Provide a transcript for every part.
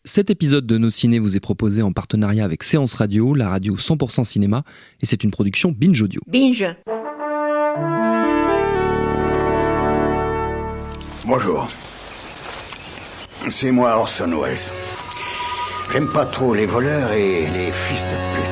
Cet épisode de Nos Ciné vous est proposé en partenariat avec Séance Radio, la radio 100% cinéma, et c'est une production Binge Audio. Binge. Bonjour. C'est moi Orson Welles. J'aime pas trop les voleurs et les fils de pute.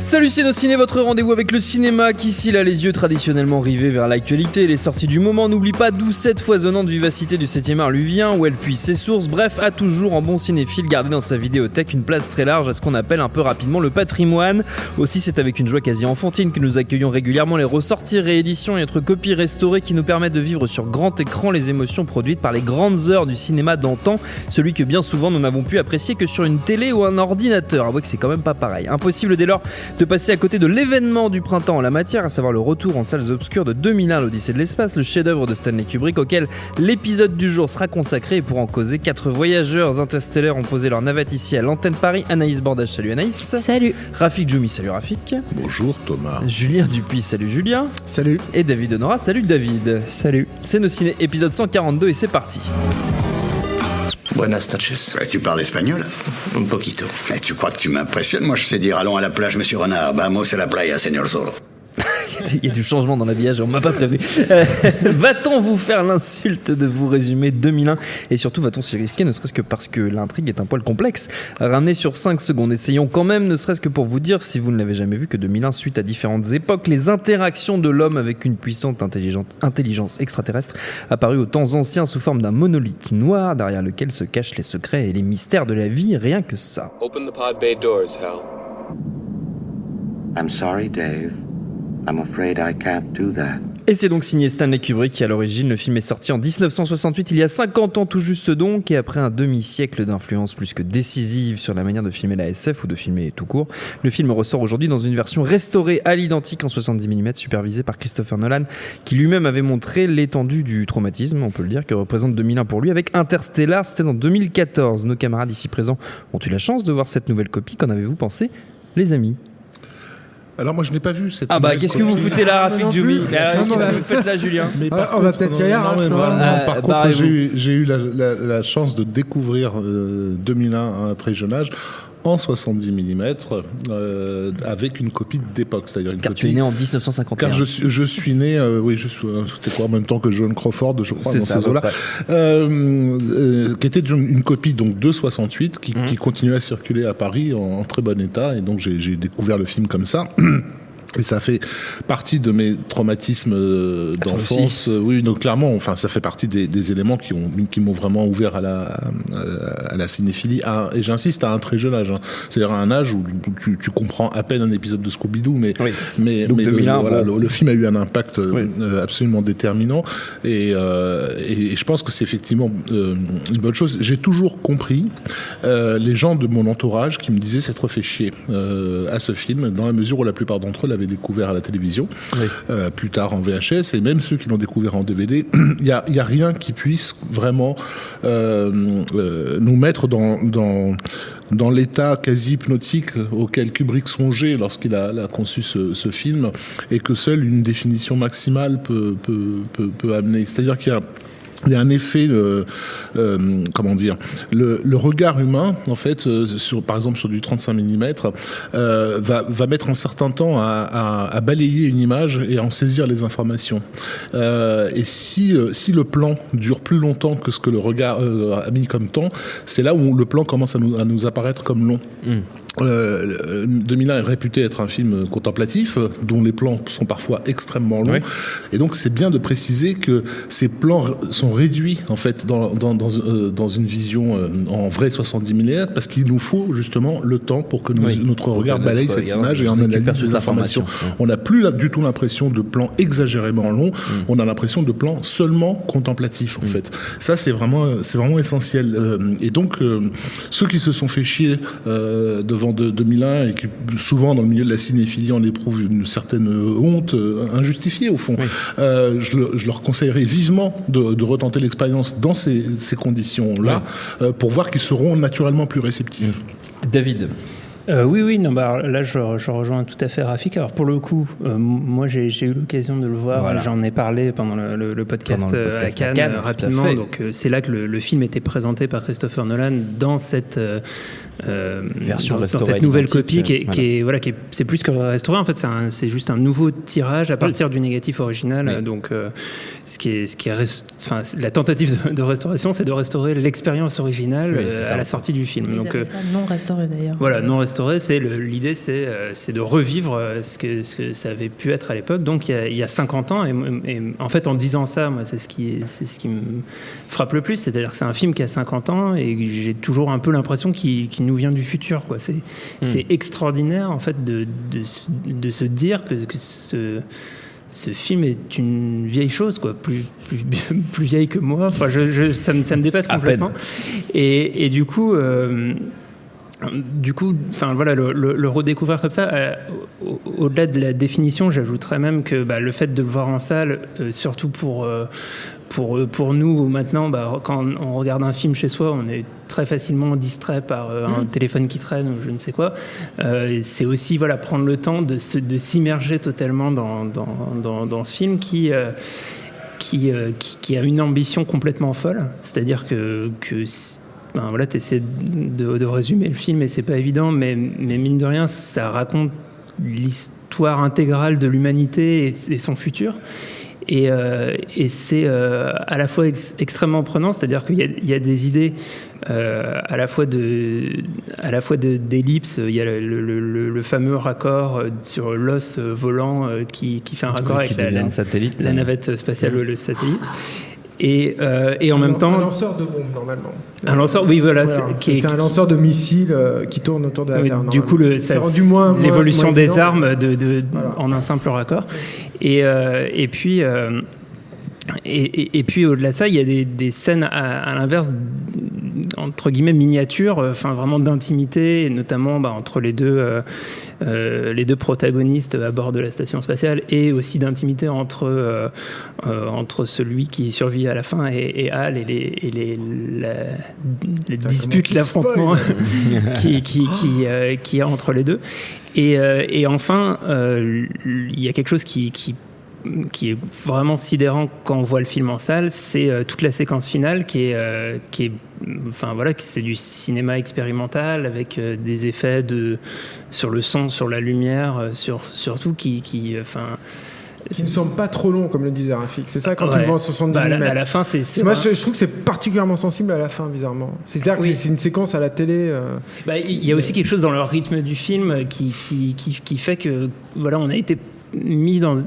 Salut c'est Nos Ciné, votre rendez-vous avec le cinéma qui, s'il a les yeux traditionnellement rivés vers l'actualité et les sorties du moment, n'oublie pas d'où cette foisonnante vivacité du 7e art lui vient, où elle puise ses sources, bref, a toujours en bon cinéphile gardé dans sa vidéothèque une place très large à ce qu'on appelle un peu rapidement le patrimoine. Aussi, c'est avec une joie quasi enfantine que nous accueillons régulièrement les ressorties, rééditions et autres copies restaurées qui nous permettent de vivre sur grand écran les émotions produites par les grandes heures du cinéma d'antan, celui que bien souvent nous n'avons pu apprécier que sur une télé ou un ordinateur. Avouez que c'est quand même pas pareil. Impossible dès lors de passer à côté de l'événement du printemps en la matière, à savoir le retour en salles obscures de 2001, l'Odyssée de l'espace, le chef-d'œuvre de Stanley Kubrick auquel l'épisode du jour sera consacré. Et pour en causer, 4 voyageurs interstellaires ont posé leur navette ici à l'antenne Paris. Anaïs Bordage, salut Anaïs. Salut. Rafik Djoumi, salut Rafik. Bonjour Thomas. Julien Dupuis, salut Julien. Salut. Et David Honora, salut David. Salut. C'est Nos Ciné, épisode 142 et c'est parti. Buenas noches. Tu parles espagnol? Un poquito. Mais tu crois que tu m'impressionnes? Moi, je sais dire allons à la plage, monsieur Renard. Vamos a la playa, señor Zorro. Il y a du changement dans l'habillage, on m'a pas prévu. Va-t-on vous faire l'insulte de vous résumer 2001? Et surtout, va-t-on s'y risquer, ne serait-ce que parce que l'intrigue est un poil complexe? Ramener sur 5 secondes, essayons quand même, ne serait-ce que pour vous dire, si vous ne l'avez jamais vu, que 2001, suite à différentes époques, les interactions de l'homme avec une puissante intelligence extraterrestre apparue aux temps anciens sous forme d'un monolithe noir derrière lequel se cachent les secrets et les mystères de la vie, rien que ça. Open the pod bay doors, Hal. I'm sorry, Dave. I'm afraid I can't do that. Et c'est donc signé Stanley Kubrick qui, à l'origine, le film est sorti en 1968, il y a 50 ans tout juste donc, et après un demi-siècle d'influence plus que décisive sur la manière de filmer la SF ou de filmer tout court, le film ressort aujourd'hui dans une version restaurée à l'identique en 70 mm, supervisée par Christopher Nolan, qui lui-même avait montré l'étendue du traumatisme, on peut le dire, que représente 2001 pour lui, avec Interstellar, c'était en 2014. Nos camarades ici présents ont eu la chance de voir cette nouvelle copie, qu'en avez-vous pensé, les amis? Alors moi je n'ai pas vu cette. Ah bah qu'est-ce que vous foutez là, Rafik Djoumi? Qu'est-ce que vous faites là, Julien? Mais on va peut-être y aller. Par contre, j'ai eu la chance de découvrir 2001 à un très jeune âge en 70 mm avec une copie d'époque, c'est-à-dire une car copie. Tu es né en 1951. Car je suis né, c'était quoi en même temps que John Crawford, je crois, dans ces eaux-là, qui était une copie donc de 68 qui continuait à circuler à Paris en très bon état, et donc j'ai découvert le film comme ça. Et ça fait partie de mes traumatismes d'enfance. Oui, donc clairement, enfin, ça fait partie des éléments qui m'ont vraiment ouvert à la cinéphilie. Et j'insiste, à un très jeune âge. Hein. C'est-à-dire à un âge où tu comprends à peine un épisode de Scooby-Doo, mais 2001, le film a eu un impact absolument déterminant. Et je pense que c'est effectivement une bonne chose. J'ai toujours compris les gens de mon entourage qui me disaient s'être fait chier à ce film, dans la mesure où la plupart d'entre eux l'avaient découvert à la télévision, plus tard en VHS, et même ceux qui l'ont découvert en DVD, il y a rien qui puisse vraiment nous mettre dans l'état quasi hypnotique auquel Kubrick songeait lorsqu'il a conçu ce film, et que seule une définition maximale peut amener. C'est-à-dire qu'il y a un effet, comment dire, le regard humain, en fait, par exemple sur du 35 mm, va mettre un certain temps à balayer une image et à en saisir les informations. Et si le plan dure plus longtemps que ce que le regard a mis comme temps, c'est là où le plan commence à nous apparaître comme long. 2001 est réputé être un film contemplatif, dont les plans sont parfois extrêmement longs, et donc c'est bien de préciser que ces plans sont réduits en fait dans une vision en vrai 70 mm, parce qu'il nous faut justement le temps pour que notre regard balaye cette image et en analyse les informations. On n'a plus du tout l'impression de plans exagérément longs, on a l'impression de plans seulement contemplatifs en fait. Ça c'est vraiment essentiel. Et donc ceux qui se sont fait chier devant de 2001 et qui souvent dans le milieu de la cinéphilie on éprouve une certaine honte injustifiée au fond, je leur conseillerais vivement de retenter l'expérience dans ces conditions-là, pour voir qu'ils seront naturellement plus réceptifs. David. Oui, non, bah, là je rejoins tout à fait Rafik. Alors pour le coup, moi j'ai eu l'occasion de le voir, voilà. J'en ai parlé pendant le podcast à Cannes rapidement, donc c'est là que le film était présenté par Christopher Nolan dans cette version dans cette nouvelle copie qui est c'est plus que restauré, en fait c'est juste un nouveau tirage à partir du négatif original, donc la tentative de restauration, c'est de restaurer l'expérience originale à la sortie du film. Ils appellent ça non restauré d'ailleurs. Voilà, non restauré, l'idée c'est de revivre ce que ça avait pu être à l'époque, donc il y a 50 ans, et en fait en disant ça, moi c'est ce qui me frappe le plus, c'est-à-dire que c'est un film qui a 50 ans et j'ai toujours un peu l'impression qu'il nous vient du futur, quoi. C'est extraordinaire en fait de se dire que ce film est une vieille chose, quoi, plus vieille que moi. Enfin, ça me dépasse complètement. Et du coup, enfin voilà, le redécouvrir comme ça, au-delà de la définition, j'ajouterais même que le fait de le voir en salle, surtout pour nous maintenant, quand on regarde un film chez soi, on est très facilement distrait par un téléphone qui traîne ou je ne sais quoi. C'est aussi prendre le temps de s'immerger totalement dans ce film qui a une ambition complètement folle. C'est-à-dire que tu essaies de résumer le film et c'est pas évident, mais mine de rien, ça raconte l'histoire intégrale de l'humanité et son futur. Et c'est à la fois extrêmement prenant, c'est-à-dire qu'il y a des idées à la fois d'ellipse. Il y a le fameux raccord sur l'os volant qui fait un raccord avec la navette spatiale, le satellite. Et en même temps, un lanceur de bombes normalement. Un lanceur, oui, voilà. C'est un lanceur de missiles qui tourne autour de la Terre. Du coup, c'est rendu l'évolution des armes en un simple raccord. Et puis au-delà de ça, il y a des scènes à l'inverse, entre guillemets miniatures, vraiment d'intimité, et notamment entre les deux protagonistes à bord de la station spatiale, et aussi d'intimité entre celui qui survit à la fin et Hal, et les disputes, l'affrontement qui y a entre les deux. Et enfin, il y a quelque chose qui est vraiment sidérant quand on voit le film en salle, c'est toute la séquence finale qui est c'est du cinéma expérimental avec des effets sur le son, sur la lumière, sur tout qui ne semble pas trop long, comme le disait Rafik. C'est ça, quand tu le vois en 70 mm. À la fin, moi, je trouve que c'est particulièrement sensible à la fin, bizarrement. C'est-à-dire que c'est une séquence à la télé. Il y a aussi quelque chose dans le rythme du film qui fait que on a été mis dans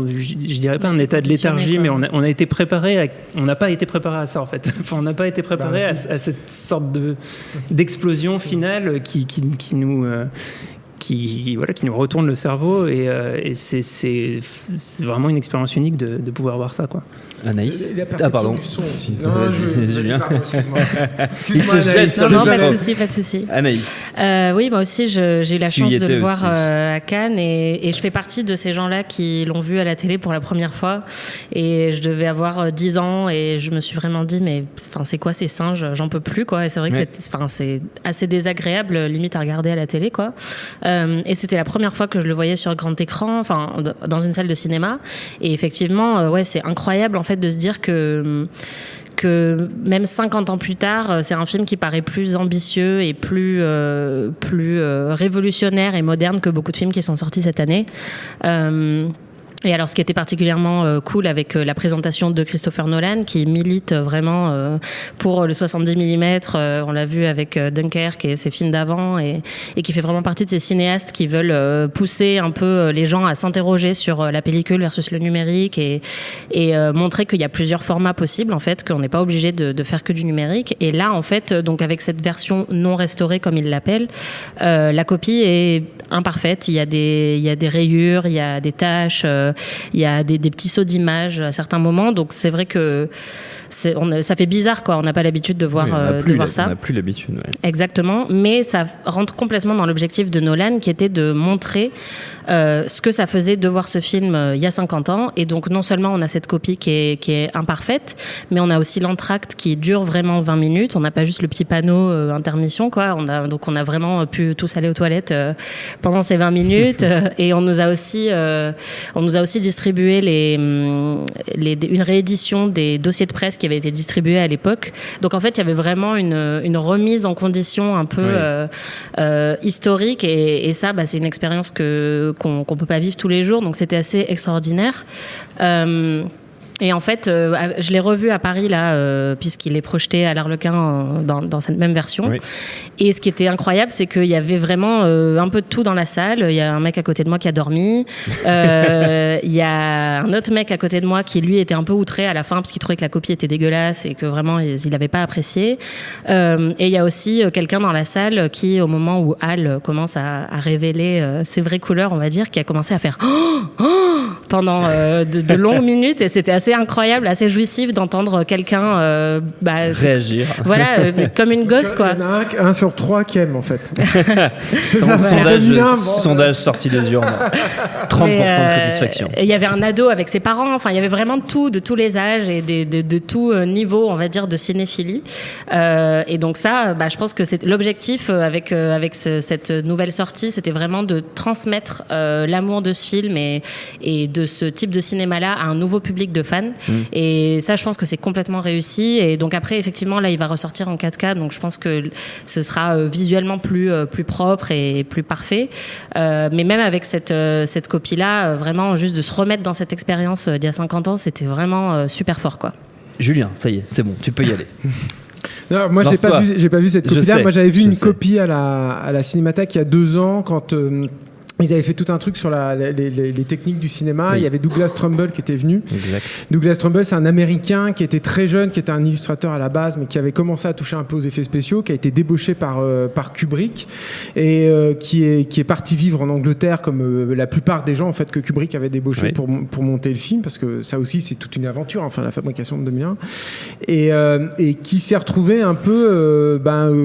je dirais pas un état de léthargie, mais on a été préparé on n'a pas été préparé à ça, en fait. On n'a pas été préparé à cette sorte d'explosion finale qui nous retourne le cerveau, et c'est vraiment une expérience unique de pouvoir voir ça, quoi. Anaïs. La perception du son aussi. Non, Julien. Excuse-moi, pas de souci. Anaïs. Oui, moi aussi, j'ai eu la chance de le voir à Cannes, et je fais partie de ces gens-là qui l'ont vu à la télé pour la première fois, et je devais avoir 10 ans, et je me suis vraiment dit, mais c'est quoi ces singes, j'en peux plus, quoi. Et c'est vrai que c'est assez désagréable, limite à regarder à la télé, quoi. Et c'était la première fois que je le voyais sur grand écran, dans une salle de cinéma, et effectivement, c'est incroyable, en fait, de se dire que même 50 ans plus tard, c'est un film qui paraît plus ambitieux et plus révolutionnaire et moderne que beaucoup de films qui sont sortis cette année. Et alors, ce qui était particulièrement cool avec la présentation de Christopher Nolan, qui milite vraiment pour le 70 mm, on l'a vu avec Dunkerque et ses films d'avant, et qui fait vraiment partie de ces cinéastes qui veulent pousser un peu les gens à s'interroger sur la pellicule versus le numérique, et montrer qu'il y a plusieurs formats possibles, en fait, qu'on n'est pas obligé de faire que du numérique. Et là, en fait, donc avec cette version non restaurée, comme il l'appelle, la copie est imparfaite. Il y a des rayures, il y a des taches, il y a des petits sauts d'image à certains moments. Donc c'est vrai que ça fait bizarre, quoi. On n'a pas l'habitude de voir, ça. On n'a plus l'habitude. Ouais. Exactement, mais ça rentre complètement dans l'objectif de Nolan, qui était de montrer ce que ça faisait de voir ce film il y a 50 ans. Et donc, non seulement on a cette copie qui est imparfaite, mais on a aussi l'entracte qui dure vraiment 20 minutes. On n'a pas juste le petit panneau intermission, quoi. On a vraiment pu tous aller aux toilettes pendant ces 20 minutes. Et on nous a aussi distribué une réédition des dossiers de presse qui avaient été distribués à l'époque. Donc, en fait, il y avait vraiment une remise en condition un peu historique. Et ça, c'est une expérience qu'on peut pas vivre tous les jours. Donc, c'était assez extraordinaire. Et en fait, je l'ai revu à Paris, là, puisqu'il est projeté à l'Arlequin dans cette même version. Oui. Et ce qui était incroyable, c'est qu'il y avait vraiment un peu de tout dans la salle. Il y a un mec à côté de moi qui a dormi. Il y a un autre mec à côté de moi qui, lui, était un peu outré à la fin parce qu'il trouvait que la copie était dégueulasse et que vraiment, il n'avait pas apprécié. Et il y a aussi quelqu'un dans la salle qui, au moment où Hal commence à révéler ses vraies couleurs, on va dire, qui a commencé à faire pendant de longues minutes. Et c'était assez incroyable, assez jouissif d'entendre quelqu'un réagir. Voilà, comme une gosse, quoi. Il y en a un sur 3 qui aime, en fait. Sondage sorti des urnes. 30% de satisfaction. Il y avait un ado avec ses parents. Enfin, il y avait vraiment de tous les âges et de tout niveau, on va dire, de cinéphilie. Et donc ça, je pense que c'est l'objectif avec cette nouvelle sortie, c'était vraiment de transmettre l'amour de ce film et de ce type de cinéma-là à un nouveau public de fans. Et ça, je pense que c'est complètement réussi. Et donc après, effectivement, là, il va ressortir en 4K. Donc je pense que ce sera visuellement plus propre et plus parfait. Mais même avec cette copie-là, vraiment, juste de se remettre dans cette expérience d'il y a 50 ans, c'était vraiment super fort, quoi. Julien, ça y est, c'est bon, tu peux y aller. Non, moi, j'ai pas vu cette copie-là. Moi, j'avais vu une copie à la Cinémathèque il y a 2 ans quand... ils avaient fait tout un truc sur les techniques du cinéma. Oui. Il y avait Douglas Trumbull qui était venu. Exact. Douglas Trumbull, c'est un Américain qui était très jeune, qui était un illustrateur à la base, mais qui avait commencé à toucher un peu aux effets spéciaux, qui a été débauché par Kubrick et qui est parti vivre en Angleterre comme la plupart des gens en fait que Kubrick avait débauché pour monter le film, parce que ça aussi c'est toute une aventure, enfin la fabrication de 2001, et qui s'est retrouvé un peu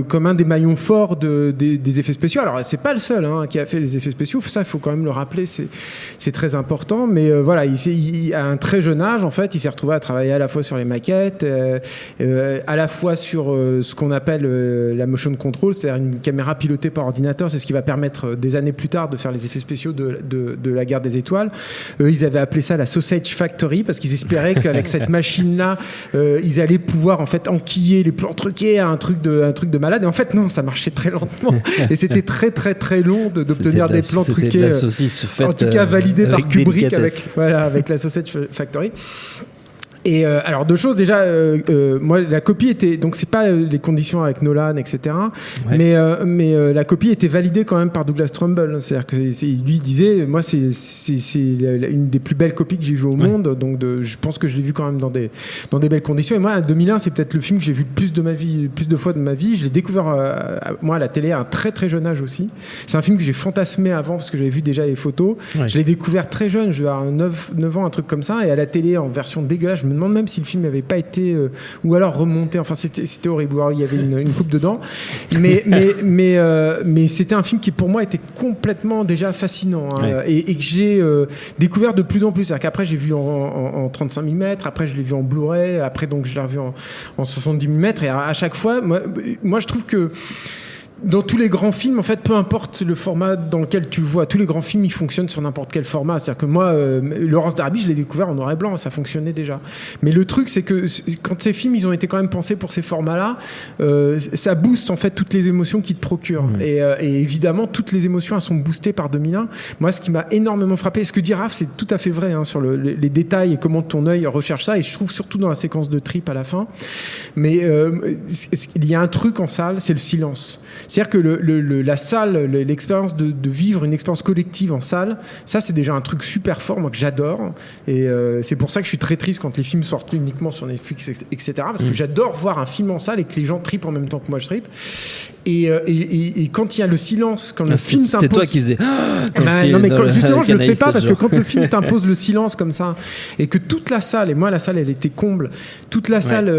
comme un des maillons forts des effets spéciaux. Alors c'est pas le seul qui a fait les effets spéciaux. Ça, il faut quand même le rappeler, c'est très important. Mais voilà, à un très jeune âge, en fait, il s'est retrouvé à travailler à la fois sur les maquettes, à la fois sur ce qu'on appelle la motion control, c'est-à-dire une caméra pilotée par ordinateur. C'est ce qui va permettre des années plus tard de faire les effets spéciaux de la Guerre des Étoiles. Ils avaient appelé ça la Sausage Factory parce qu'ils espéraient qu'avec cette machine-là, ils allaient pouvoir en fait enquiller les plans truqués à un truc de malade. Et en fait, non, ça marchait très lentement. Et c'était très très très long d'obtenir des plans truqués. De la saucisse faite, en tout cas validé par Kubrick avec la Sausage Factory. Et alors 2 choses déjà, moi la copie était, donc c'est pas les conditions avec Nolan, etc. Ouais. Mais la copie était validée quand même par Douglas Trumbull. C'est-à-dire que lui disait, moi c'est une des plus belles copies que j'ai vues au monde, donc je pense que je l'ai vu quand même dans des belles conditions. Et moi 2001 c'est peut-être le film que j'ai vu le plus de fois de ma vie. Je l'ai découvert moi à la télé à un très très jeune âge aussi. C'est un film que j'ai fantasmé avant parce que j'avais vu déjà les photos. Ouais. Je l'ai découvert très jeune, je devais avoir 9 ans, un truc comme ça, et à la télé en version dégueulasse. Je me demande même si le film n'avait pas été ou alors remonté, enfin c'était horrible, alors, il y avait une coupe dedans, mais c'était un film qui pour moi était complètement déjà fascinant et que j'ai découvert de plus en plus. C'est-à-dire qu'après j'ai vu en 35 mm, après je l'ai vu en Blu-ray, après donc je l'ai revu en 70 mm, et à chaque fois moi je trouve que dans tous les grands films, en fait, peu importe le format dans lequel tu le vois, tous les grands films, ils fonctionnent sur n'importe quel format. C'est-à-dire que moi, Laurence d'Arabie, je l'ai découvert en noir et blanc, ça fonctionnait déjà. Mais le truc, c'est que quand ces films, ils ont été quand même pensés pour ces formats-là, ça booste en fait toutes les émotions qu'ils te procurent. Et évidemment, toutes les émotions, elles sont boostées par 2001. Moi, ce qui m'a énormément frappé, ce que dit Raph, c'est tout à fait vrai sur les détails et comment ton œil recherche ça. Et je trouve surtout dans la séquence de trip à la fin. Mais il y a un truc en salle, c'est le silence. C'est-à-dire que la salle, l'expérience de vivre une expérience collective en salle, ça c'est déjà un truc super fort, moi que j'adore. Et c'est pour ça que je suis très triste quand les films sortent uniquement sur Netflix, etc. Parce que j'adore voir un film en salle et que les gens tripent en même temps que moi je tripe. Et quand il y a le silence, quand le film t'impose... C'est toi qui faisais... non, mais justement, je le fais pas parce que quand le film t'impose le silence comme ça, et que toute la salle, et moi la salle elle était comble, toute la salle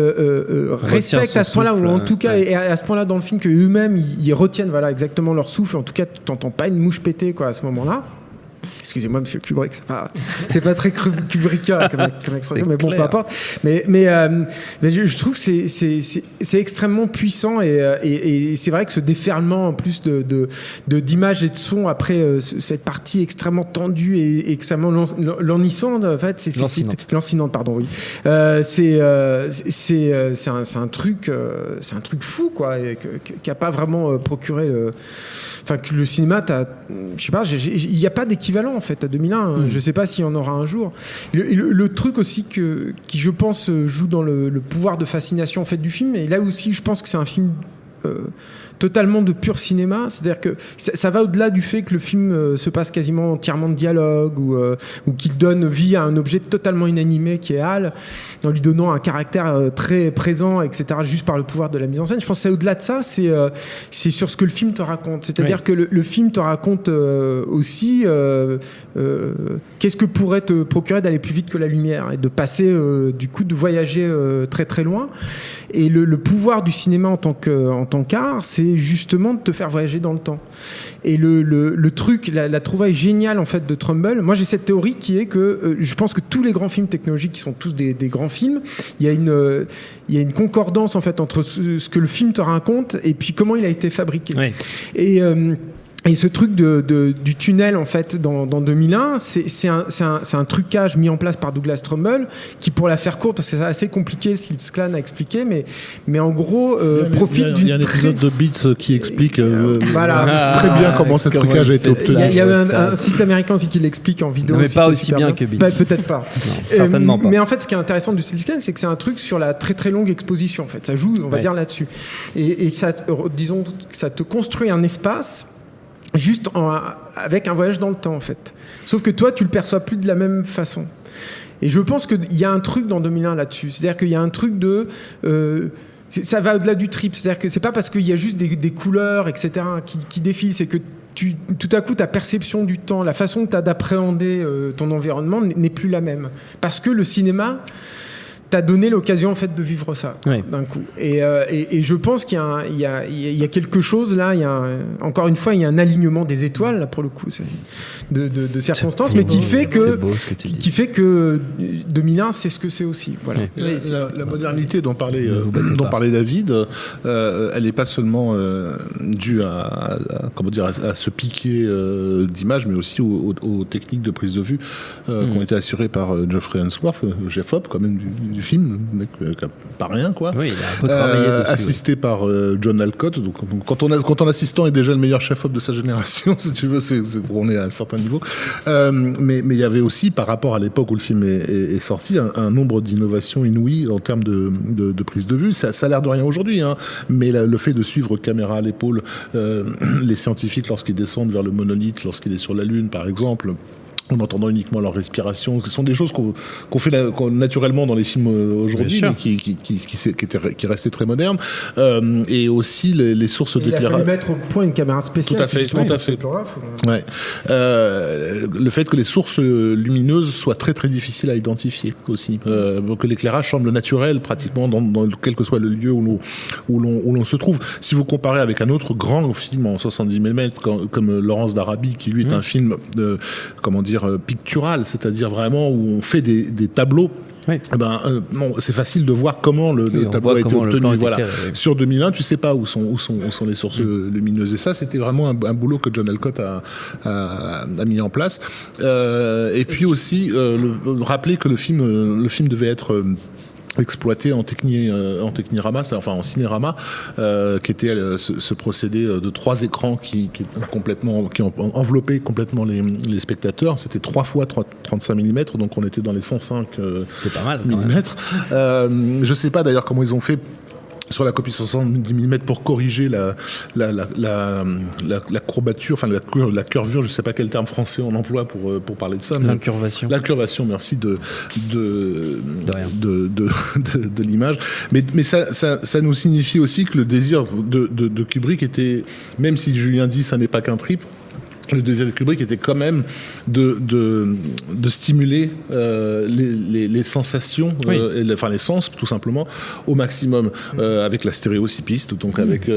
respecte à ce point-là, ou en tout cas est à ce point-là dans le film que eux-mêmes ils retiennent exactement leur souffle. En tout cas, tu t'entends pas une mouche péter à ce moment-là. Excusez-moi, monsieur Kubrick, c'est pas très Kubrickien comme expression, mais bon, peu importe. Mais je trouve que c'est extrêmement puissant et c'est vrai que ce déferlement en plus d'images et de sons après cette partie extrêmement tendue et extrêmement lancinante, en fait, lancinante, pardon, oui. C'est un truc fou, quoi, qui a pas vraiment procuré que le cinéma, je sais pas, il n'y a pas d'équivalent en fait à 2001. Je sais pas s'il y en aura un jour. Le truc aussi qui je pense joue dans le pouvoir de fascination en fait du film, et là aussi je pense que c'est un film totalement de pur cinéma, c'est-à-dire que ça va au-delà du fait que le film se passe quasiment entièrement de dialogue ou qu'il donne vie à un objet totalement inanimé qui est Hal, en lui donnant un caractère très présent, etc., juste par le pouvoir de la mise en scène. Je pense que c'est au-delà de ça, c'est sur ce que le film te raconte, c'est-à-dire que le film te raconte aussi qu'est-ce que pourrait te procurer d'aller plus vite que la lumière et de passer du coup de voyager très très loin. Et le pouvoir du cinéma en tant qu'art, c'est justement de te faire voyager dans le temps. Et le truc, la trouvaille géniale en fait de Trumbull, moi j'ai cette théorie qui est que je pense que tous les grands films technologiques qui sont tous des grands films, il y a une concordance en fait entre ce que le film te raconte et puis comment il a été fabriqué. Oui. Et ce truc du tunnel en fait dans 2001, c'est un trucage mis en place par Douglas Trumbull qui, pour la faire courte, c'est assez compliqué, Slits Clan a expliqué, mais en gros profite d'une... Il y a un épisode de Beats qui explique très bien comment ce trucage a été obtenu. Il y a un site américain aussi qui l'explique en vidéo. Non, mais pas aussi bien que Beats. Peut-être pas. Non, certainement pas. Mais en fait, ce qui est intéressant du Slits Clan, c'est que c'est un truc sur la très très longue exposition. En fait, ça joue, on va dire, là-dessus. Et ça, disons que ça te construit un espace juste avec un voyage dans le temps en fait. Sauf que toi tu le perçois plus de la même façon. Et je pense qu'il y a un truc dans 2001 là-dessus. C'est-à-dire qu'il y a un truc de... ça va au-delà du trip. C'est-à-dire que c'est pas parce qu'il y a juste des couleurs, etc. qui défilent. C'est que tout à coup, ta perception du temps, la façon que tu as d'appréhender ton environnement n'est plus la même. Parce que le cinéma t'a donné l'occasion en fait de vivre ça d'un coup. Et je pense qu'il y a quelque chose là. Encore une fois, il y a un alignement des étoiles là pour le coup, de circonstances, mais qui fait que 2001 c'est ce que c'est aussi. Voilà. La modernité dont parlait David, elle n'est pas seulement due à ce piqué d'image, mais aussi aux techniques de prise de vue qui ont été assurées par Geoffrey Unsworth, Jeff Hobb quand même du film, mec pas rien quoi. Oui, il a un peu travaillé dessus, assisté par John Alcott. Donc quand ton assistant est déjà le meilleur chef-op de sa génération, si tu veux, on est à un certain niveau. Mais il y avait aussi, par rapport à l'époque où le film est sorti, un nombre d'innovations inouïes en termes de prise de vue. Ça a l'air de rien aujourd'hui, hein, mais le fait de suivre caméra à l'épaule les scientifiques lorsqu'ils descendent vers le monolithe, lorsqu'il est sur la Lune, par exemple, en entendant uniquement leur respiration. Ce sont des choses qu'on fait naturellement dans les films aujourd'hui, mais qui restaient très modernes. Et aussi les sources d'éclairage. Il a fallu mettre au point une caméra spéciale. Tout à fait. Ouais. Le fait que les sources lumineuses soient très très difficiles à identifier aussi. Que l'éclairage semble naturel pratiquement dans quel que soit le lieu où l'on se trouve. Si vous comparez avec un autre grand film en 70 mm comme Laurence d'Arabie, qui lui est un film pictural, c'est-à-dire vraiment où on fait des tableaux. Oui. C'est facile de voir comment le tableau a été obtenu. Voilà. Sur 2001, tu sais pas où sont les sources lumineuses. Et ça, c'était vraiment un boulot que John Alcott a mis en place. Et puis aussi rappeler que le film devait être exploité en Technirama, enfin en Cinérama, qui était ce procédé de 3 écrans qui ont enveloppé complètement les spectateurs. C'était 3 fois 35 mm, donc on était dans les 105 c'est pas mal, mm. Je sais pas d'ailleurs comment ils ont fait sur la copie 70 mm pour corriger la courbature, enfin la curvure, je sais pas quel terme français on emploie pour parler de ça. L'incurvation. L'incurvation, merci de l'image. Mais ça nous signifie aussi que le désir de Kubrick était, même si Julien dit ça n'est pas qu'un trip, le désir de Kubrick était quand même de stimuler les sensations, les sens tout simplement au maximum, avec la stéréo 6 pistes, donc avec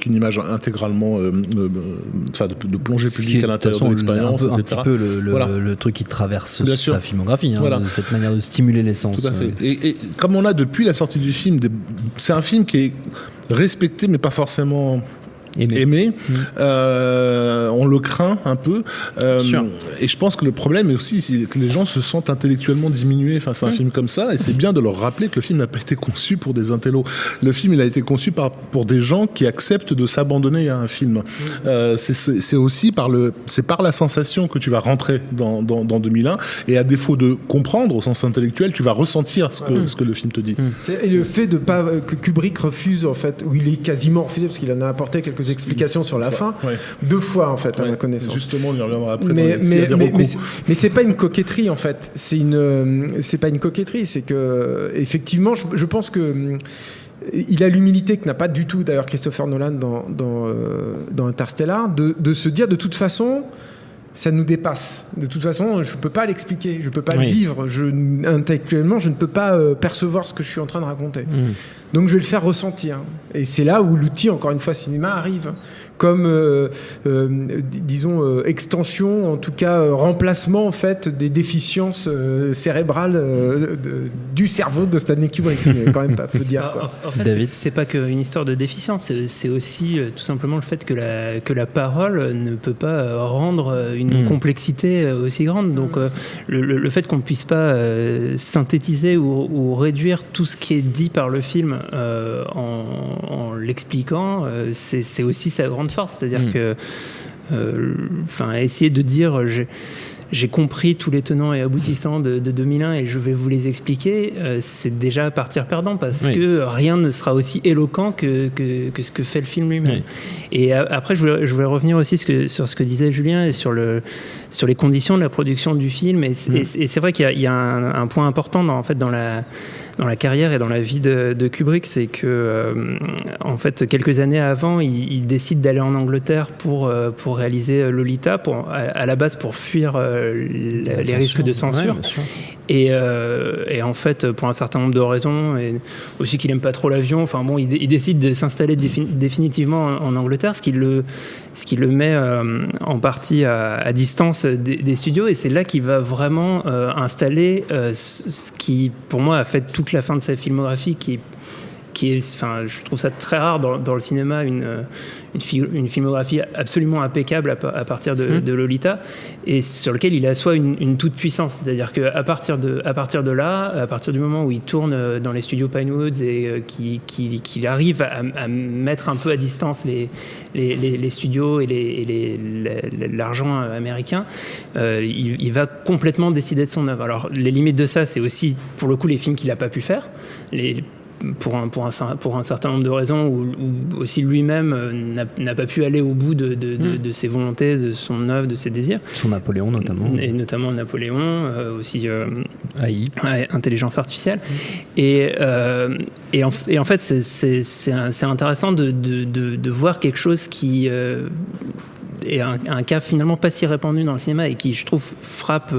une image intégralement, de plongée publique à l'intérieur de l'expérience, etc. Un petit peu le truc qui traverse sa filmographie, de cette manière de stimuler les sens. Tout à fait. Et comme on a depuis la sortie du film, c'est un film qui est respecté mais pas forcément aimé. On le craint un peu, et je pense que le problème est aussi c'est que les gens se sentent intellectuellement diminués face à un film comme ça, et c'est bien de leur rappeler que le film n'a pas été conçu pour des intellos. Le film, il a été conçu pour des gens qui acceptent de s'abandonner à un film. C'est aussi par la sensation que tu vas rentrer dans 2001, et à défaut de comprendre au sens intellectuel, tu vas ressentir ce que le film te dit. Et le fait que Kubrick refuse, en fait, ou il est quasiment refusé parce qu'il en a apporté quelques explications sur la fin, 2 fois en fait, à ma connaissance. Justement, on y reviendra après. Mais c'est pas une coquetterie en fait. C'est pas une coquetterie, c'est que effectivement, je pense que il a l'humilité que n'a pas du tout d'ailleurs Christopher Nolan dans Interstellar, de se dire de toute façon, ça nous dépasse. De toute façon, je peux pas l'expliquer, je peux pas le vivre. Intellectuellement, je ne peux pas percevoir ce que je suis en train de raconter. Donc je vais le faire ressentir. Et c'est là où l'outil, encore une fois, cinéma arrive. Comme, disons, extension, en tout cas remplacement en fait des déficiences cérébrales du cerveau de Stanley Kubrick. C'est quand même pas peu dire. Quoi. En fait, David, c'est pas qu'une histoire de déficience, c'est aussi tout simplement le fait que la parole ne peut pas rendre une complexité aussi grande. Donc le fait qu'on ne puisse pas synthétiser ou réduire tout ce qui est dit par le film en l'expliquant, c'est aussi sa grande force, c'est-à-dire que essayer de dire j'ai compris tous les tenants et aboutissants de 2001 et je vais vous les expliquer, c'est déjà partir perdant parce que rien ne sera aussi éloquent que ce que fait le film lui-même. Et après, je voulais revenir aussi sur ce que disait Julien et sur les conditions de la production du film. Et c'est vrai qu'il y a un point important dans la carrière et dans la vie de Kubrick, c'est que en fait, quelques années avant, il décide d'aller en Angleterre pour réaliser Lolita, à la base pour fuir les risques de censure. Et en fait, pour un certain nombre de raisons, et aussi qu'il aime pas trop l'avion, il décide de s'installer définitivement en Angleterre, ce qui le met en partie à distance des studios, et c'est là qu'il va vraiment installer ce qui, pour moi, a fait toute la fin de sa filmographie, qui est, je trouve ça très rare dans le cinéma, une filmographie absolument impeccable à partir de Lolita, et sur lequel il assoit une toute puissance. C'est-à-dire qu'à partir de là, à partir du moment où il tourne dans les studios Pinewoods et qu'il arrive à mettre un peu à distance les studios et l'argent américain, il va complètement décider de son œuvre. Alors les limites de ça, c'est aussi pour le coup les films qu'il n'a pas pu faire, pour un certain nombre de raisons, où aussi lui-même n'a pas pu aller au bout de ses volontés, de son œuvre, de ses désirs. Son Napoléon notamment. Et notamment Napoléon, aussi intelligence artificielle. Et en fait, c'est intéressant de voir quelque chose qui est un cas finalement pas si répandu dans le cinéma et qui, je trouve, frappe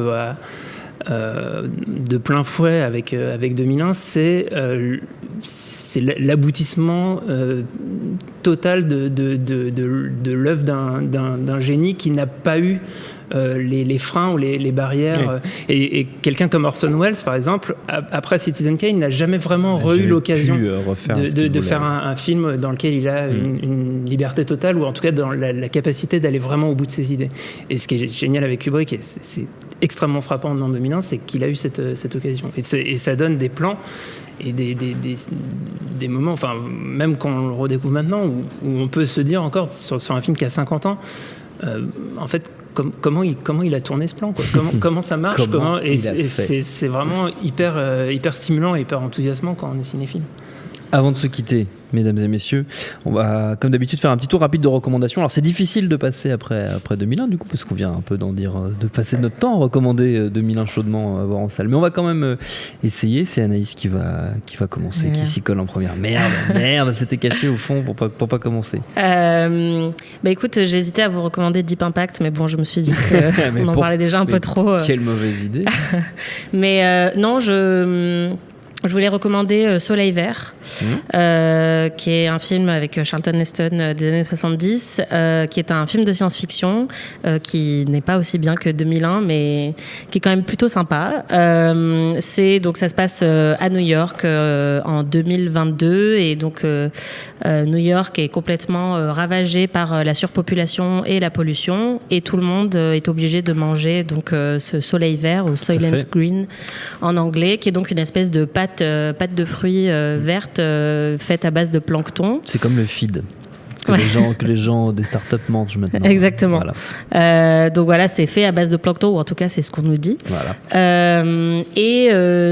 de plein fouet avec 2001, c'est l'aboutissement total de l'œuvre d'un génie qui n'a pas eu les freins ou les barrières. Et quelqu'un comme Orson Welles, par exemple, après Citizen Kane, n'a jamais vraiment eu l'occasion de faire un film dans lequel il a une liberté totale, ou en tout cas dans la capacité d'aller vraiment au bout de ses idées. Et ce qui est génial avec Kubrick, et c'est extrêmement frappant dans 2001, c'est qu'il a eu cette occasion. Et ça donne des plans et des moments, même quand on le redécouvre maintenant, où on peut se dire encore, sur un film qui a 50 ans, en fait, comment il a tourné ce plan, quoi. Comment ça marche, c'est vraiment hyper stimulant et hyper enthousiasmant quand on est cinéphile. Avant de se quitter, mesdames et messieurs, on va comme d'habitude faire un petit tour rapide de recommandations. Alors c'est difficile de passer après 2001 du coup, parce qu'on vient un peu de passer notre temps à recommander 2001 chaudement à voir en salle. Mais on va quand même essayer. C'est Anaïs qui va commencer, qui s'y colle en première. Merde, c'était caché au fond pour pas commencer. Écoute, j'ai hésité à vous recommander Deep Impact, mais bon, je me suis dit qu'on en parlait déjà un peu trop. Quelle mauvaise idée. Mais non, je voulais recommander Soleil Vert, qui est un film avec Charlton Heston des années 70, qui est un film de science-fiction qui n'est pas aussi bien que 2001, mais qui est quand même plutôt sympa. Donc ça se passe à New York en 2022, et donc New York est complètement ravagé par la surpopulation et la pollution, et tout le monde est obligé de manger donc ce Soleil Vert, ou Soylent Green en anglais, qui est donc une espèce de pâte de fruits verte faite à base de plancton. C'est comme le feed que les gens des startups mangent maintenant. Exactement. Voilà. Donc voilà, c'est fait à base de plancton, ou en tout cas c'est ce qu'on nous dit. Voilà.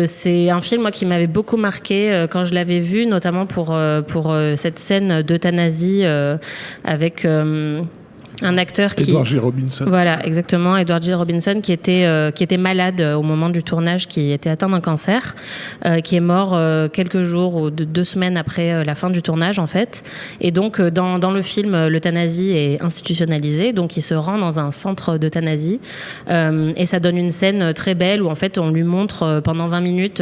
C'est un film moi qui m'avait beaucoup marqué quand je l'avais vu, notamment pour cette scène d'euthanasie avec un acteur qui... Edward G. Robinson. Voilà, exactement. Edward G. Robinson qui était malade au moment du tournage, qui était atteint d'un cancer, qui est mort quelques jours ou 2 semaines après la fin du tournage, en fait. Et donc, dans le film, l'euthanasie est institutionnalisée. Donc, il se rend dans un centre d'euthanasie. Et ça donne une scène très belle où, en fait, on lui montre pendant 20 minutes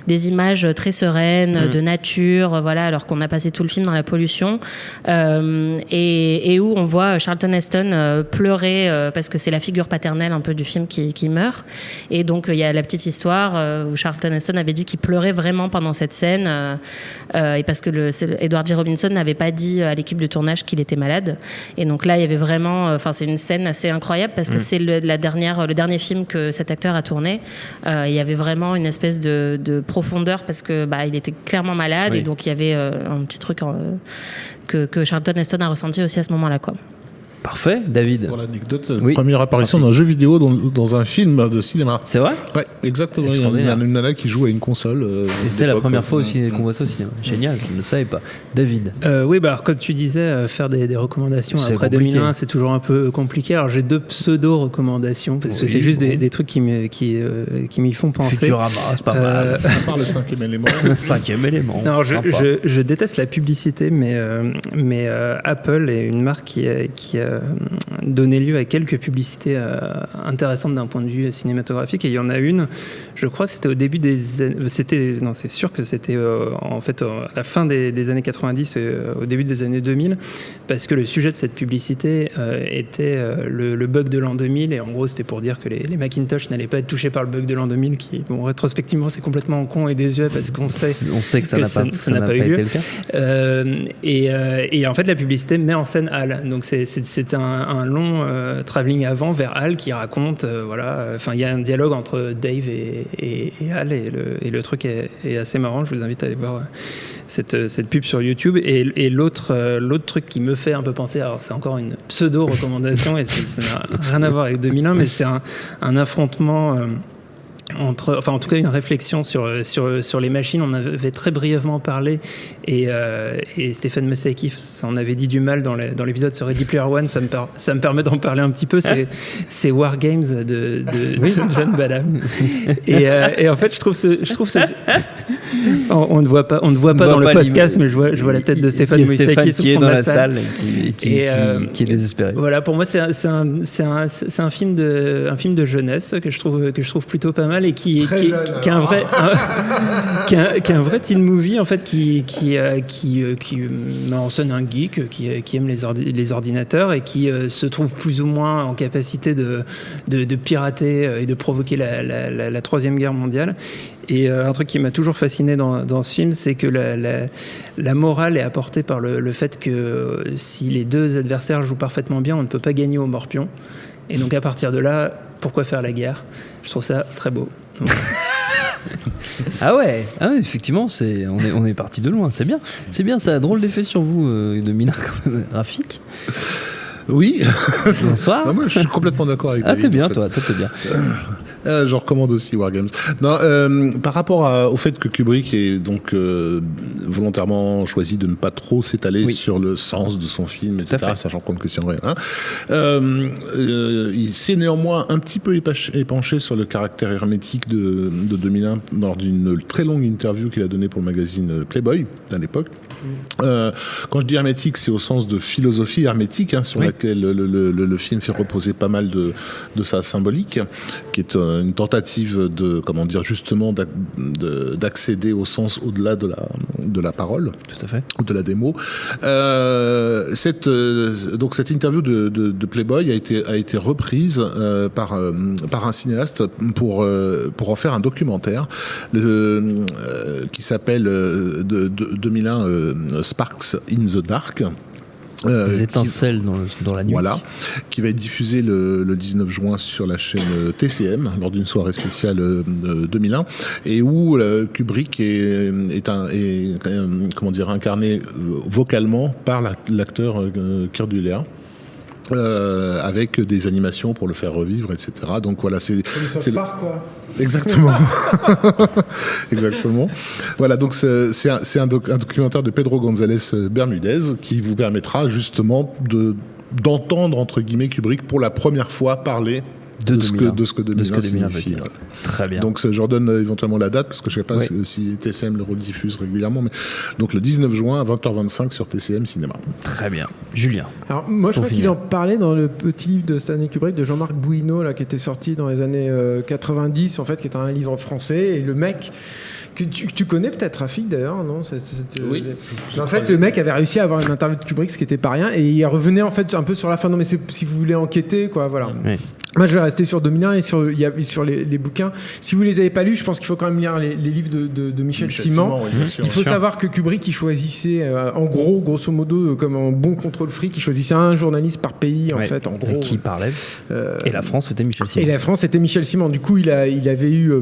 des images très sereines, de nature, voilà, alors qu'on a passé tout le film dans la pollution. Et où on voit Charlton Heston pleurer parce que c'est la figure paternelle un peu du film qui meurt. Et donc il y a la petite histoire où Charlton Heston avait dit qu'il pleurait vraiment pendant cette scène, et parce que Edward G. Robinson n'avait pas dit à l'équipe de tournage qu'il était malade. Et donc là il y avait vraiment, c'est une scène assez incroyable parce que c'est le dernier film que cet acteur a tourné. Il y avait vraiment une espèce de profondeur parce que il était clairement malade, et donc il y avait un petit truc que Charlton Heston a ressenti aussi à ce moment-là, quoi. Parfait, David. Pour l'anecdote, première apparition d'un jeu vidéo dans un film de cinéma. C'est vrai ? Ouais, exactement. Il y a une nana qui joue à une console. Et c'est la première fois aussi qu'on voit ça au cinéma. Génial, je ne le savais pas. David. Oui, alors comme tu disais, faire des recommandations après 2001, c'est toujours un peu compliqué. Alors j'ai 2 pseudo-recommandations, parce que c'est juste des trucs qui m'y font penser. Futurama, c'est pas mal. À part le 5e élément. 5e élément. Non, je déteste la publicité, mais Apple est une marque qui a donné lieu à quelques publicités intéressantes d'un point de vue cinématographique, et il y en a une, je crois que c'était au début des années, c'est sûr que c'était en fait à la fin des années 90 et au début des années 2000, parce que le sujet de cette publicité était le bug de l'an 2000, et en gros c'était pour dire que les Macintosh n'allaient pas être touchés par le bug de l'an 2000, qui rétrospectivement c'est complètement con et désuet, parce qu'on sait que ça n'a pas été le cas. Et en fait la publicité met en scène Hal, donc c'est un long travelling avant vers Hal qui raconte, il y a un dialogue entre Dave et Hal, et le truc est assez marrant. Je vous invite à aller voir cette pub sur YouTube. Et l'autre truc qui me fait un peu penser, alors c'est encore une pseudo-recommandation, et ça n'a rien à voir avec 2001, mais c'est un affrontement... en tout cas une réflexion sur les machines. On avait très brièvement parlé, et Stéphane Moussaïki en avait dit du mal dans l'épisode sur Ready Player One. Ça me permet d'en parler un petit peu. C'est War Games de John Badham, et en fait je trouve ce on ne voit pas dans le podcast, mais je vois la tête de Stéphane Moussaïki qui est dans la salle et qui est désespéré. Voilà, pour moi c'est un film de jeunesse que je trouve plutôt pas mal, et qui est un vrai teen movie, en fait, qui met en scène un geek qui aime les ordinateurs, et qui se trouve plus ou moins en capacité de pirater et de provoquer la Troisième Guerre mondiale. Et un truc qui m'a toujours fasciné dans ce film, c'est que la morale est apportée par le fait que si les 2 adversaires jouent parfaitement bien, on ne peut pas gagner au morpion. Et donc à partir de là, pourquoi faire la guerre ? Je trouve ça très beau. Ah ouais, effectivement, on est parti de loin, c'est bien, ça a drôle d'effet sur vous, 2001 quand même, graphique. Oui. Bonsoir. Non, moi, je suis complètement d'accord avec David. Ah, t'es bien, toi, t'es bien. Je recommande aussi War Games. Non, par rapport au fait que Kubrick ait donc volontairement choisi de ne pas trop s'étaler sur le sens de son film, etc., sachant qu'on ne questionnerait rien, il s'est néanmoins un petit peu épanché sur le caractère hermétique de 2001 lors d'une très longue interview qu'il a donnée pour le magazine Playboy à l'époque. Quand je dis hermétique, c'est au sens de philosophie hermétique, sur laquelle le film fait reposer pas mal de sa symbolique, qui est une tentative de, comment dire, justement d'accéder au sens au-delà de la parole, tout à fait, ou de la démo. Donc cette interview de Playboy a été reprise par un cinéaste pour en faire un documentaire qui s'appelle 2001 Sparks in the Dark. Des étincelles dans la nuit. Voilà, qui va être diffusé le 19 juin sur la chaîne TCM lors d'une soirée spéciale 2001, et où Kubrick est incarné vocalement par l'acteur Kurt Busiek. Avec des animations pour le faire revivre, etc. Donc voilà, c'est quoi. Exactement. Exactement. Voilà, donc c'est un documentaire de Pedro González Bermúdez qui vous permettra justement d'entendre entre guillemets Kubrick pour la première fois parler de ce que 2001 signifie. Très bien. Donc je redonne éventuellement la date parce que je ne sais pas si TCM le rediffuse régulièrement, mais donc le 19 juin à 20h25 sur TCM Cinéma. Très bien. Julien. Alors moi je crois qu'il en parlait dans le petit livre de Stanley Kubrick de Jean-Marc Bouineau là, qui était sorti dans les années 90 en fait, qui est un livre en français, et le mec que tu connais peut-être, Rafik, d'ailleurs, non? Oui. En fait, le mec avait réussi à avoir une interview de Kubrick, ce qui n'était pas rien, et il revenait en fait un peu sur la fin. Non, mais si vous voulez enquêter, quoi, voilà. Oui. Moi, je vais rester sur 2001 et sur les bouquins. Si vous les avez pas lus, je pense qu'il faut quand même lire les livres de Michel Simon. Oui, il faut savoir que Kubrick, il choisissait, en gros, grosso modo, comme un bon contrôle fric, il choisissait un journaliste par pays, en fait, en gros. Qui parlait. Et la France, c'était Michel Simon. Et la France, c'était Michel Simon. Du coup, il a eu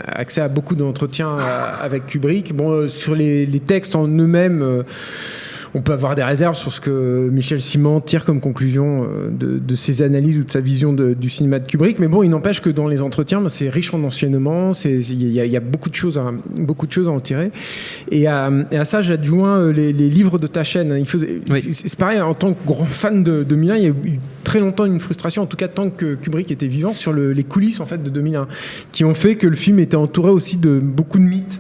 accès à beaucoup d'entretiens avec Kubrick. Bon, sur les textes en eux-mêmes, on peut avoir des réserves sur ce que Michel Simon tire comme conclusion de ses analyses ou de sa vision du cinéma de Kubrick. Mais bon, il n'empêche que dans les entretiens, c'est riche en enseignements. Il y a beaucoup de choses à en tirer. Et à ça, j'adjoins les livres de Taschen. C'est pareil, en tant que grand fan de 2001, il y a eu très longtemps une frustration, en tout cas tant que Kubrick était vivant, sur les coulisses en fait de 2001, qui ont fait que le film était entouré aussi de beaucoup de mythes.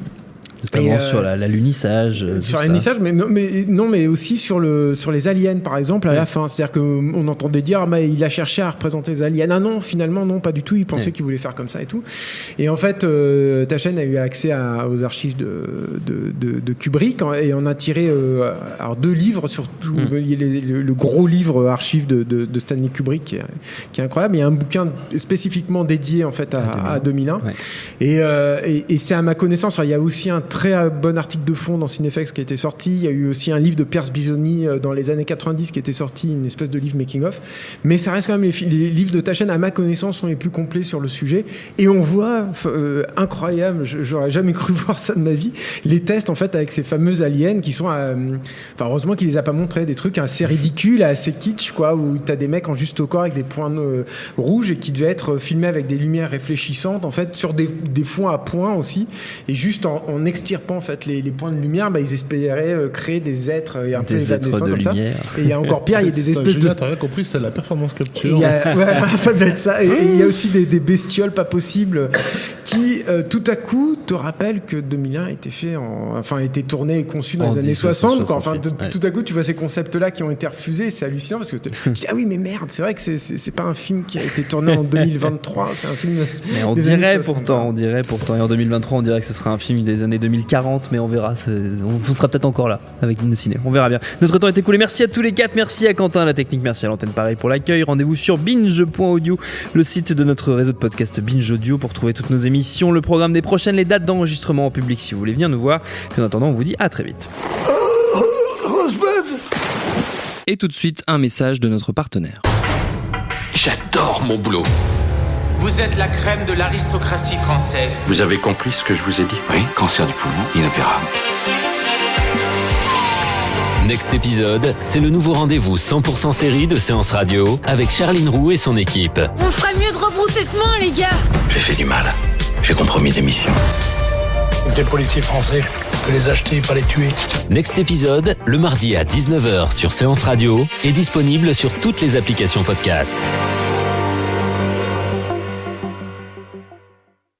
Notamment sur l'alunissage. Sur l'alunissage, mais aussi sur les aliens, par exemple, à la fin. C'est-à-dire qu'on entendait dire, il a cherché à représenter les aliens. Ah non, finalement, non, pas du tout. Il pensait qu'il voulait faire comme ça et tout. Et en fait, Taschen a eu accès aux archives de Kubrick et on a tiré deux livres, surtout le gros livre archive de Stanley Kubrick qui est incroyable. Il y a un bouquin spécifiquement dédié en fait à 2001. Ouais. Et c'est à ma connaissance, il y a aussi un très bon article de fond dans Cinefex qui a été sorti. Il y a eu aussi un livre de Pierce Bisoni dans les années 90 qui était sorti, une espèce de livre making-of. Mais ça reste quand même les livres de Taschen, à ma connaissance, sont les plus complets sur le sujet. Et on voit, incroyable, j'aurais jamais cru voir ça de ma vie, les tests en fait avec ces fameux aliens qui sont, heureusement qu'il les a pas montrés, des trucs assez ridicules, assez kitsch, quoi, où t'as des mecs en juste au corps avec des points rouges et qui devaient être filmés avec des lumières réfléchissantes, en fait, sur des fonds à points aussi. Et juste en extirpant en fait les points de lumière, ils espéraient créer des êtres un peu évanescents comme ça. Et il y a encore pire, il y a des espèces de... T'as rien compris, c'est la performance capture. Ça doit être ça. Et il y a aussi des bestioles pas possibles qui, tout à coup, te rappellent que 2001 a été tourné et conçu dans les années 60. Quoi. Enfin, tout à coup, tu vois ces concepts-là qui ont été refusés. C'est hallucinant parce que tu dis, ah oui, mais merde, c'est vrai que c'est pas un film qui a été tourné en 2023, c'est un film. Mais on dirait pourtant. Et en 2023, on dirait que ce sera un film des années 2040, mais on verra. On sera peut-être encore là avec nos ciné. On verra bien. Notre temps est écoulé. Merci à tous les quatre. Merci à Quentin, la technique. Merci à l'antenne pareil pour l'accueil. Rendez-vous sur binge.audio, le site de notre réseau de podcast Binge Audio, pour trouver toutes nos émissions, le programme des prochaines, les dates d'enregistrement en public si vous voulez venir nous voir. Puis en attendant, on vous dit à très vite. Et tout de suite, un message de notre partenaire. J'adore mon boulot. Vous êtes la crème de l'aristocratie française. Vous avez compris ce que je vous ai dit? Oui, cancer du poumon, inopérable. Next Épisode, c'est le nouveau rendez-vous 100% série de Séance Radio avec Charline Roux et son équipe. On ferait mieux de rebrousser chemin, les gars. J'ai fait du mal. J'ai compromis des missions. Des policiers français, on peut les acheter, pas les tuer. Next Épisode, le mardi à 19h sur Séance Radio, est disponible sur toutes les applications podcast.